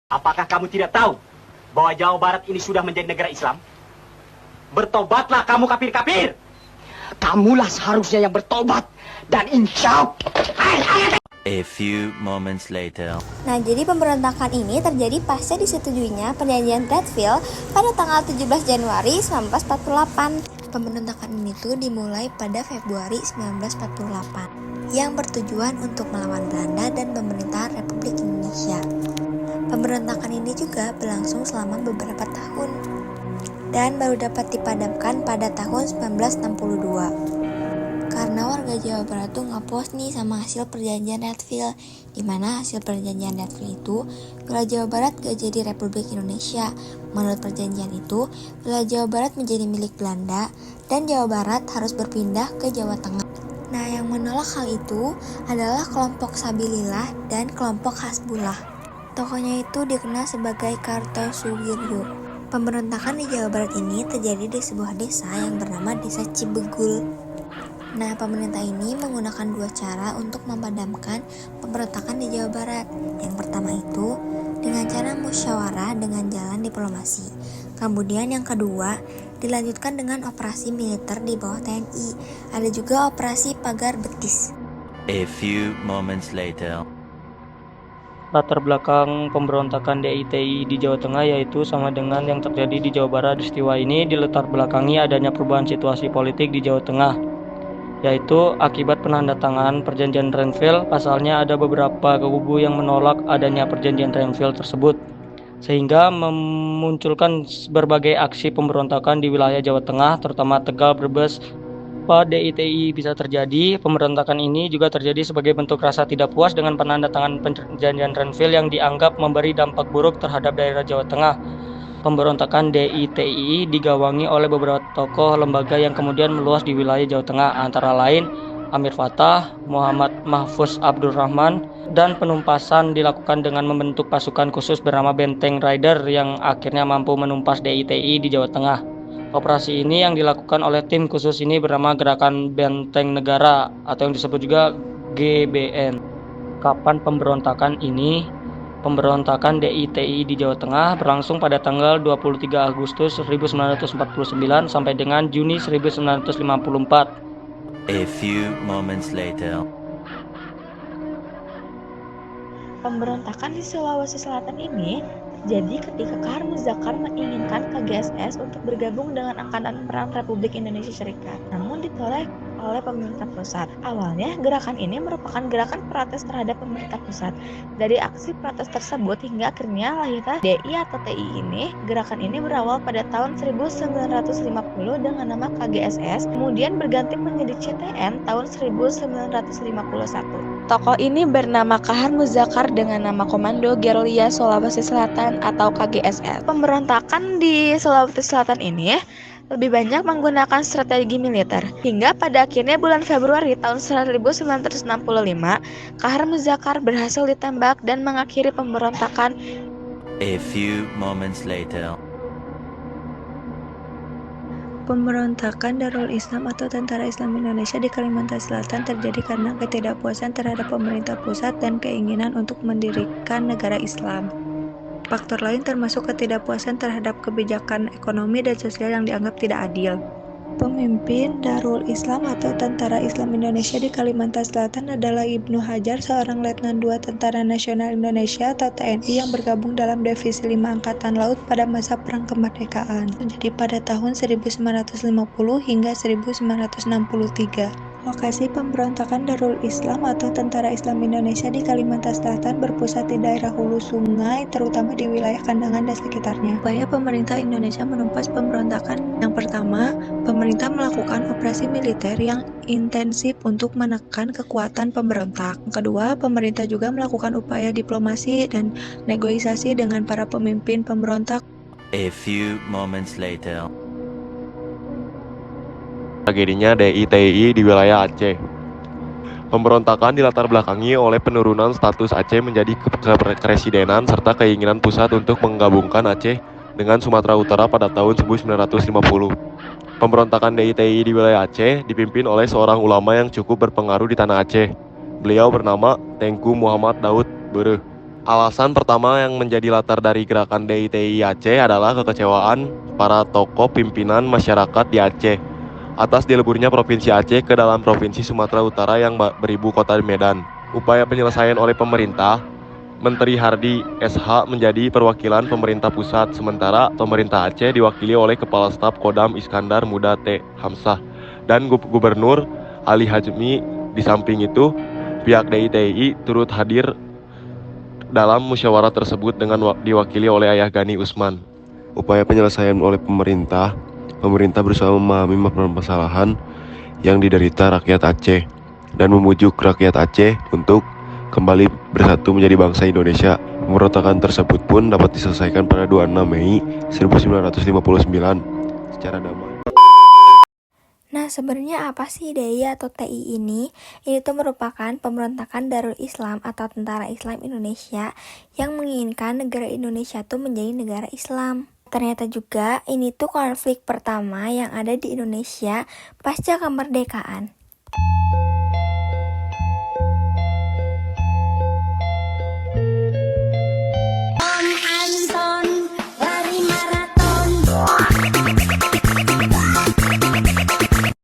Apakah kamu tidak tahu bahwa Jawa Barat ini sudah menjadi negara Islam? Bertobatlah kamu kafir-kafir. Kamulah seharusnya yang bertobat dan insya Allah. A few moments later. Nah, jadi pemberontakan ini terjadi pasca disetujuinya perjanjian Redfield pada tanggal 17 Januari 1948. Pemberontakan ini tuh dimulai pada Februari 1948 yang bertujuan untuk melawan Belanda dan pemerintahan Republik Indonesia. Pemberontakan ini juga berlangsung selama beberapa tahun dan baru dapat dipadamkan pada tahun 1962. Karena warga Jawa Barat tuh nggak puas nih sama hasil perjanjian Redfield, di mana hasil perjanjian Redfield itu wilayah Jawa Barat gak jadi Republik Indonesia. Menurut perjanjian itu, wilayah Jawa Barat menjadi milik Belanda dan Jawa Barat harus berpindah ke Jawa Tengah. Nah, yang menolak hal itu adalah kelompok Sabilillah dan kelompok Hasbullah. Tokohnya itu dikenal sebagai Kartosuwiryo. Pemberontakan di Jawa Barat ini terjadi di sebuah desa yang bernama Desa Cibegul. Nah, pemerintah ini menggunakan dua cara untuk memadamkan pemberontakan di Jawa Barat. Yang pertama itu dengan cara musyawarah dengan jalan diplomasi. Kemudian yang kedua dilanjutkan dengan operasi militer di bawah TNI. Ada juga operasi Pagar Betis. A few moments later. Latar belakang pemberontakan DITI di Jawa Tengah yaitu sama dengan yang terjadi di Jawa Barat. Peristiwa ini dilatar belakangi adanya perubahan situasi politik di Jawa Tengah, yaitu akibat penandatanganan perjanjian Redfield. Pasalnya ada beberapa kubu yang menolak adanya perjanjian Redfield tersebut, sehingga memunculkan berbagai aksi pemberontakan di wilayah Jawa Tengah, terutama Tegal, Brebes. Pada DITI bisa terjadi, pemberontakan ini juga terjadi sebagai bentuk rasa tidak puas dengan penandatanganan perjanjian Redfield yang dianggap memberi dampak buruk terhadap daerah Jawa Tengah. Pemberontakan DITI digawangi oleh beberapa tokoh lembaga yang kemudian meluas di wilayah Jawa Tengah, antara lain Amir Fattah, Muhammad Mahfuz Abdurrahman, dan penumpasan dilakukan dengan membentuk pasukan khusus bernama Benteng Rider yang akhirnya mampu menumpas DITI di Jawa Tengah. Operasi ini yang dilakukan oleh tim khusus ini bernama Gerakan Benteng Negara atau yang disebut juga GBN. Kapan pemberontakan ini? Pemberontakan DITI di Jawa Tengah berlangsung pada tanggal 23 Agustus 1949 sampai dengan Juni 1954. A few moments later. Pemberontakan di Sulawesi Selatan ini terjadi ketika Kahar Muzakar menginginkan KGSS untuk bergabung dengan Angkatan Perang Republik Indonesia Serikat, namun ditolak oleh pemerintah pusat. Awalnya gerakan ini merupakan gerakan protes terhadap pemerintah pusat. Dari aksi protes tersebut hingga akhirnya lahirlah DI atau TI ini. Gerakan ini berawal pada tahun 1950 dengan nama KGSS, kemudian berganti menjadi CTN tahun 1951. Tokoh ini bernama Kahar Muzakar dengan nama Komando Gerilya Sulawesi Selatan atau KGSS. Pemberontakan di Sulawesi Selatan ini lebih banyak menggunakan strategi militer. Hingga pada akhirnya bulan Februari tahun 1965, Kahar Muzakar berhasil ditembak dan mengakhiri pemberontakan. A few moments later. Pemberontakan Darul Islam atau Tentara Islam Indonesia di Kalimantan Selatan terjadi karena ketidakpuasan terhadap pemerintah pusat dan keinginan untuk mendirikan negara Islam. Faktor lain termasuk ketidakpuasan terhadap kebijakan ekonomi dan sosial yang dianggap tidak adil. Pemimpin Darul Islam atau Tentara Islam Indonesia di Kalimantan Selatan adalah Ibnu Hajar, seorang Letnan II Tentara Nasional Indonesia atau TNI yang bergabung dalam Divisi 5 Angkatan Laut pada masa Perang Kemerdekaan, jadi pada tahun 1950 hingga 1963. Lokasi pemberontakan Darul Islam atau Tentara Islam Indonesia di Kalimantan Selatan berpusat di daerah hulu sungai, terutama di wilayah Kandangan dan sekitarnya. Upaya pemerintah Indonesia menumpas pemberontakan. Yang pertama, pemerintah melakukan operasi militer yang intensif untuk menekan kekuatan pemberontak. Yang kedua, pemerintah juga melakukan upaya diplomasi dan negosiasi dengan para pemimpin pemberontak. A few moments later. Tragedinya DITI di wilayah Aceh. Pemberontakan dilatar belakangi oleh penurunan status Aceh menjadi kepresidenan serta keinginan pusat untuk menggabungkan Aceh dengan Sumatera Utara pada tahun 1950. Pemberontakan DITI di wilayah Aceh dipimpin oleh seorang ulama yang cukup berpengaruh di tanah Aceh. Beliau bernama Tengku Muhammad Daud Bereh. Alasan pertama yang menjadi latar dari gerakan DITI Aceh adalah kekecewaan para tokoh pimpinan masyarakat di Aceh atas dileburnya Provinsi Aceh ke dalam Provinsi Sumatera Utara yang beribu kota di Medan. Upaya penyelesaian oleh pemerintah, Menteri Hardi SH menjadi perwakilan pemerintah pusat, sementara pemerintah Aceh diwakili oleh Kepala Staf Kodam Iskandar Muda T. Hamzah dan Gubernur Ali Hajmi. Di samping itu, pihak DITI turut hadir dalam musyawarah tersebut dengan diwakili oleh Ayah Gani Usman. Upaya penyelesaian oleh pemerintah berusaha memahami permasalahan yang diderita rakyat Aceh dan memujuk rakyat Aceh untuk kembali bersatu menjadi bangsa Indonesia. Pemberontakan tersebut pun dapat diselesaikan pada 26 Mei 1959 secara damai. Nah, sebenarnya apa sih DIY atau TI ini? Ini tuh merupakan pemberontakan Darul Islam atau Tentara Islam Indonesia yang menginginkan negara Indonesia tuh menjadi negara Islam. Ternyata juga ini tuh konflik pertama yang ada di Indonesia pasca kemerdekaan.